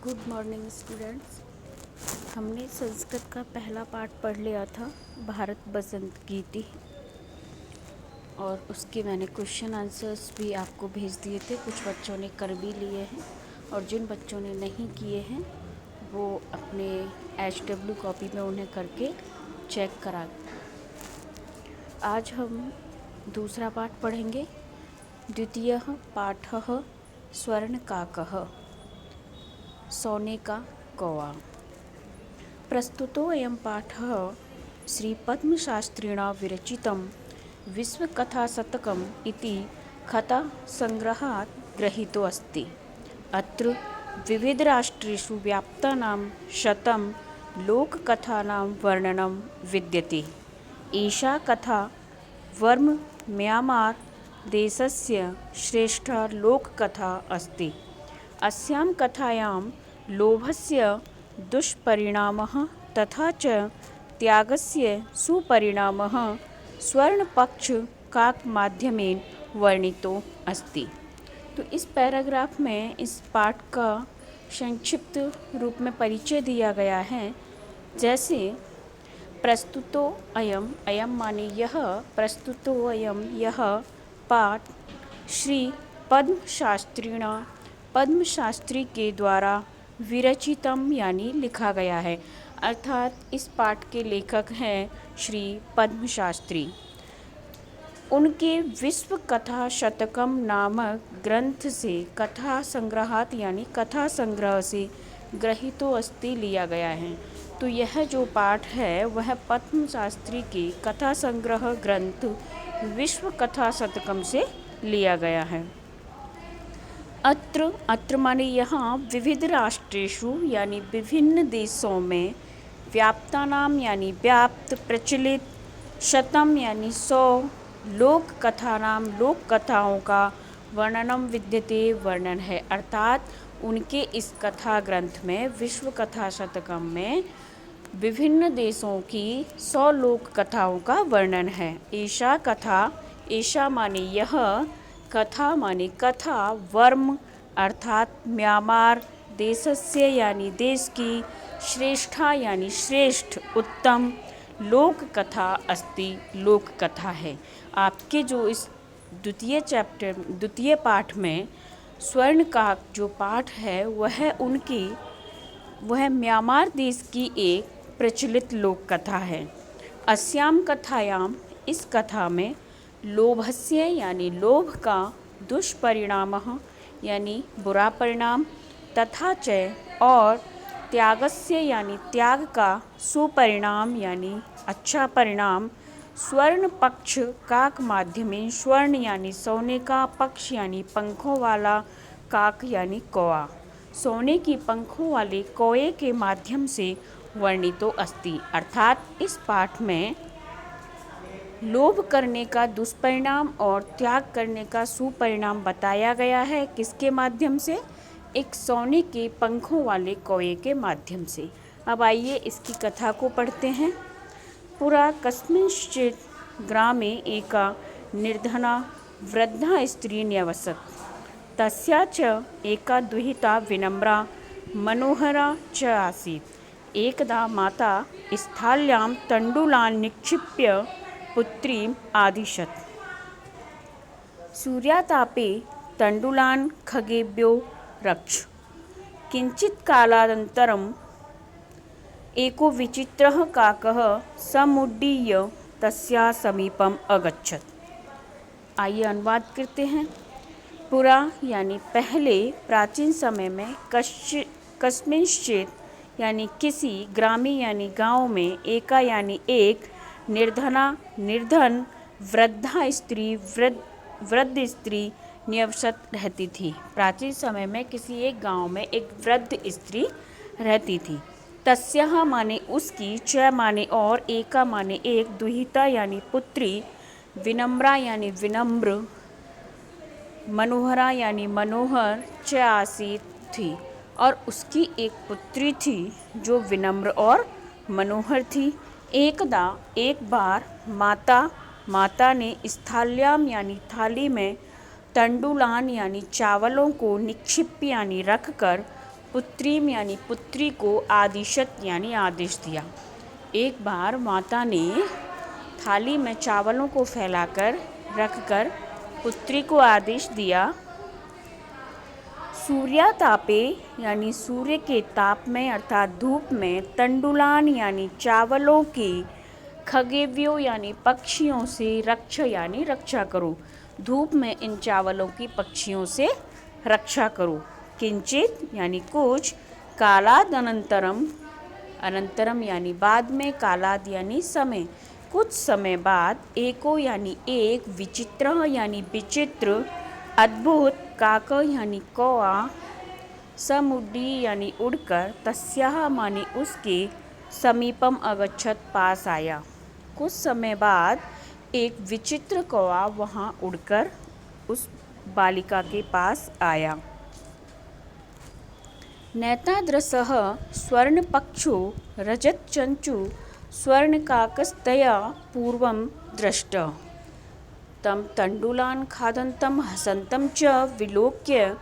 Good morning students. हमने संस्कृत का पहला पाठ पढ़ लिया था, भारत बसंत गीति, और उसके मैंने क्वेश्चन आंसर्स भी आपको भेज दिए थे। कुछ बच्चों ने कर भी लिए हैं और जिन बच्चों ने नहीं किए हैं वो अपने HW कॉपी में उन्हें करके चेक करा। आज हम दूसरा पाठ पढ़ेंगे। द्वितीयः पाठः स्वर्णकाकः, सोने का कौवा। प्रस्तुतोऽयं पाठः श्रीपद्मशास्त्रिणा विरचितं विश्वकथाशतकम् इति कथासङ्ग्रहात् गृहीतो अस्ति। अत्र विविधराष्ट्रेषु व्याप्तानां 100 लोककथानां वर्णनं विद्यते। एषा कथा बर्मा म्यांमार देशस्य श्रेष्ठा लोककथा अस्ति। अस्यां कथायां लोभस्य दुष्परिणामः तथा च त्यागस्य सुपरिणामः स्वर्णपक्षकाकमाध्यमेन वर्णितो अस्ति। तो इस पैराग्राफ में इस पाठ का संक्षिप्त रूप में परिचय दिया गया है। जैसे प्रस्तुतो अयम, अयम माने यह, प्रस्तुतो अयम यह पाठ श्री पद्मशास्त्रिणा, पद्मशास्त्री के द्वारा विरचितम यानी लिखा गया है। अर्थात इस पाठ के लेखक हैं श्री पद्मशास्त्री। उनके विश्व कथा शतकम नामक ग्रंथ से, कथा संग्रहात यानी कथा संग्रह से ग्रहीतो अस्ति लिया गया है। तो यह जो पाठ है वह पद्मशास्त्री के कथा संग्रह ग्रंथ विश्व कथा शतकम से लिया गया है। अत्र माने यहाँ विविध राष्ट्रेषु यानी विभिन्न देशों में, व्याप्तानाम यानी व्याप्त, प्रचलित, शतम यानी 100, लोक कथानाम लोक कथाओं का वर्णनम विद्यते वर्णन है। अर्थात उनके इस कथा ग्रंथ में, विश्व कथा शतकम में विभिन्न देशों की 100 लोक कथाओं का वर्णन है। ऐशा कथा, ऐशा माने यह, कथा माने कथा, वर्म अर्थात म्यांमार देशस्य यानी देश की, श्रेष्ठा यानी श्रेष्ठ, उत्तम, लोक कथा अस्ति लोक कथा है। आपके जो इस द्वितीय पाठ में स्वर्णकाक जो पाठ है वह म्यांमार देश की एक प्रचलित लोक कथा है। अस्याम कथायाम, इस कथा में, लोभस्य यानी लोभ का, दुष्परिणामः यानी बुरा परिणाम, तथा च और त्यागस्य यानी त्याग का, सुपरिणाम यानी अच्छा परिणाम, स्वर्ण पक्ष काक माध्यमेन, स्वर्ण यानी सोने का, पक्ष यानी पंखों वाला, काक यानी कौवा, सोने की पंखों वाले कौवे के माध्यम से वर्णितो अस्ति। अर्थात इस पाठ में लोभ करने का दुष्परिणाम और त्याग करने का सुपरिणाम बताया गया है। किसके माध्यम से? एक सोने के पंखों वाले कौवे के माध्यम से। अब आइए इसकी कथा को पढ़ते हैं। पुरा कस्मिंश्चित् ग्रामे एका निर्धना वृद्धा स्त्री न्यवसत्। तस्या च एका दुहिता विनम्रा मनोहरा च आसीत्। एकदा माता स्थाल्यां तण्डुलान् निक्षिप्य पुत्रीम् आदिशत्। सूर्यातापे तण्डुलान् खगेभ्यो रक्ष। किञ्चित् कालानन्तरम् एको विचित्रः काकः समुड्डीय तस्याः समीपम् अगच्छत्। आइए अनुवाद करते हैं। पुरा यानी पहले, प्राचीन समय में, कस्मिंश्चित् यानी किसी, ग्रामी यानी गांव में, एका यानी एक, निर्धना निर्धन, वृद्धा स्त्री वृद्ध स्त्री न्यवसत रहती थी। प्राचीन समय में किसी एक गांव में एक वृद्ध स्त्री रहती थी। तस्याः माने उसकी, च माने और, एका माने एक, दुहिता यानी पुत्री, विनम्रा यानी विनम्र, मनोहरा यानी मनोहर, च आसीत थी और उसकी एक पुत्री थी जो विनम्र और मनोहर थी। एकदा एक बार माता ने स्थाल्याम यानी थाली में, तंडुलान यानी चावलों को, निक्षिप्य यानी रखकर, पुत्रीम यानी पुत्री को आदिशत यानी आदेश दिया। एक बार माता ने थाली में चावलों को फैलाकर रखकर पुत्री को आदेश दिया, सूर्यातापे यानी सूर्य के ताप में अर्थात धूप में, तंडुलान यानी चावलों की, खगेव्यो यानी पक्षियों से, रक्ष यानी रक्षा करो, धूप में इन चावलों की पक्षियों से रक्षा करो। किंचित यानी कुछ, कालाद अनंतरम, अनंतरम यानी बाद में, कालाद यानी समय, कुछ समय बाद, एको यानी एक, विचित्र यानी विचित्र, अद्भुत, काक यानी कौआ, समुड्डी यानी उड़कर, तस्याह माने उसके, समीपम अगच्छत पास आया। कुछ समय बाद एक विचित्र कौआ वहाँ उड़कर उस बालिका के पास आया। नैतादृशः स्वर्णपक्षो रजतचंचु स्वर्णकाकस्तया पूर्वं दृष्ट तं तण्डुलान् खादन्तं हसन्तं च विलोक्य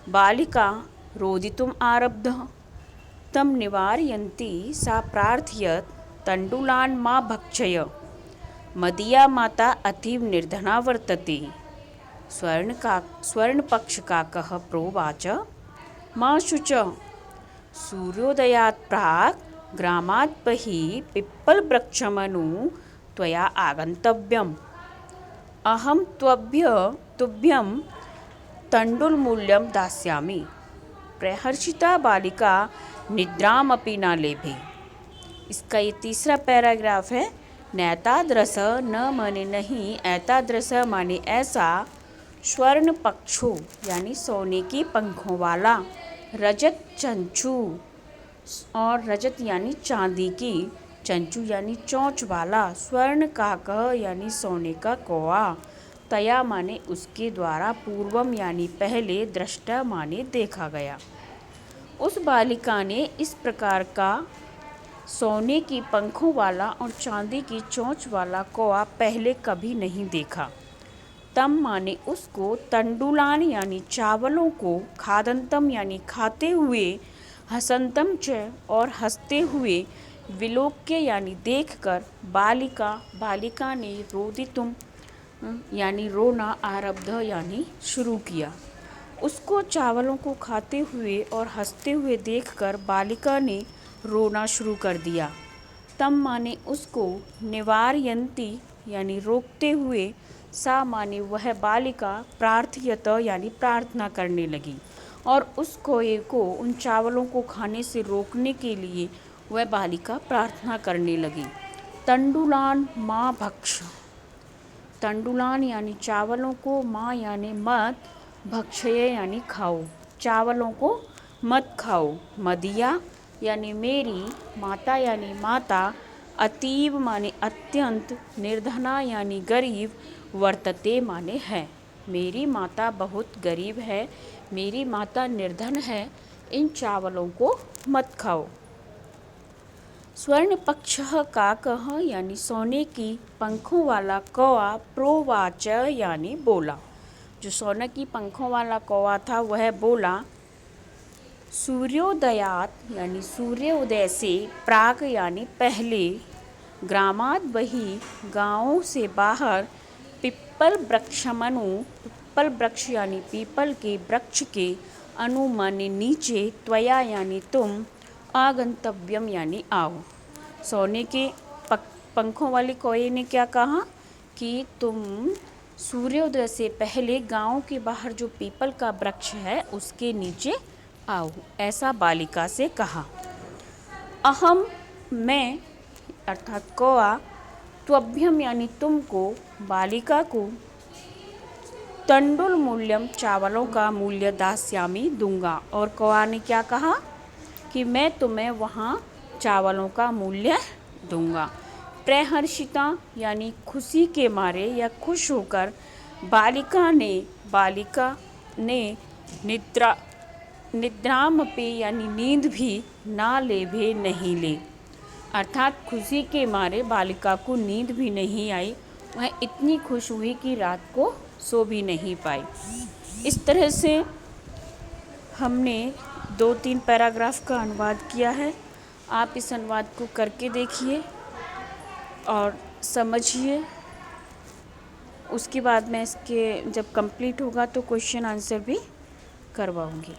बालिका रोदितुम् आरब्धा। तं निवारयन्ती सा प्रार्थयत्, तण्डुलान् मा भक्षय, मदीया माता अतीव निर्धना वर्तते। स्वर्णपक्षकाकः प्रोवाच, मा शुच, सूर्योदयात् प्राक् ग्रामात् बहिः पिप्पलवृक्षमनु त्वया आगन्तव्यम्। अहं तुभ्यं तण्डुलमूल्यं दास्यामि। प्रहर्षिता बालिका निद्रामपि न लेभे। इसका ये तीसरा पैराग्राफ है। नैतादृश न माने नहीं, ऐतादृश माने ऐसा, स्वर्ण पक्षो यानी सोने की पंखों वाला, रजत चंचू और रजत यानी चांदी की, चंचू यानी चोंच वाला, स्वर्ण काक यानी सोने का कौआ, तया माने उसके द्वारा, पूर्वम यानी पहले, दृष्टा माने देखा गया। उस बालिका ने इस प्रकार का सोने की पंखों वाला और चांदी की चोंच वाला कौआ पहले कभी नहीं देखा। तम माने उसको, तंडुलान यानी चावलों को, खादंतम यानी खाते हुए, हसंतम च और हंसते हुए, विलोक्य यानी देखकर, बालिका ने रोदितुम यानी रोना, आरब्ध यानी शुरू किया। उसको चावलों को खाते हुए और हंसते हुए देखकर बालिका ने रोना शुरू कर दिया। तम माने उसको, निवारयंती यानी रोकते हुए, सा माने वह बालिका, प्रार्थयत यानी प्रार्थना करने लगी, और उस कौए को, उन चावलों को खाने से रोकने के लिए वह बालिका प्रार्थना करने लगी। तंडुलान माँ भक्ष, तंडुलान यानी चावलों को, माँ यानी मत, भक्षय यानी खाओ, चावलों को मत खाओ, मदिया यानी मेरी, माता यानी माता, अतीव माने अत्यंत, निर्धना यानी गरीब, वर्तते माने है, मेरी माता बहुत गरीब है, मेरी माता निर्धन है, इन चावलों को मत खाओ। स्वर्ण पक्षः काकः यानी सोने की पंखों वाला कौआ, प्रोवाच यानी बोला, जो सोने की पंखों वाला कौआ था वह बोला, सूर्योदयात यानी सूर्योदय से, प्राक यानी पहले, ग्रामात बही गाँव से बाहर, पिप्पल वृक्षमनु, पिप्पल वृक्ष यानी पीपल के वृक्ष के, अनु माने नीचे, त्वया यानी तुम, आगंतव्यम यानी आओ। सोने के पंखों वाले कौए ने क्या कहा कि तुम सूर्योदय से पहले गांव के बाहर जो पीपल का वृक्ष है उसके नीचे आओ, ऐसा बालिका से कहा। अहम मैं अर्थात कौआ, त्वभ्यम यानी तुमको, बालिका को, तंडुल मूल्यम चावलों का मूल्य दास्यामी दूंगा। और कौआ ने क्या कहा कि मैं तुम्हें वहाँ चावलों का मूल्य दूंगा। प्रहर्षिता यानी खुशी के मारे या खुश होकर, बालिका ने निद्रामपि यानी नींद भी, ना लेभे नहीं ले, अर्थात खुशी के मारे बालिका को नींद भी नहीं आई, वह इतनी खुश हुई कि रात को सो भी नहीं पाई। इस तरह से हमने 2-3 पैराग्राफ का अनुवाद किया है। आप इस अनुवाद को करके देखिए और समझिए। उसके बाद मैं इसके जब कंप्लीट होगा तो क्वेश्चन आंसर भी करवाऊँगी।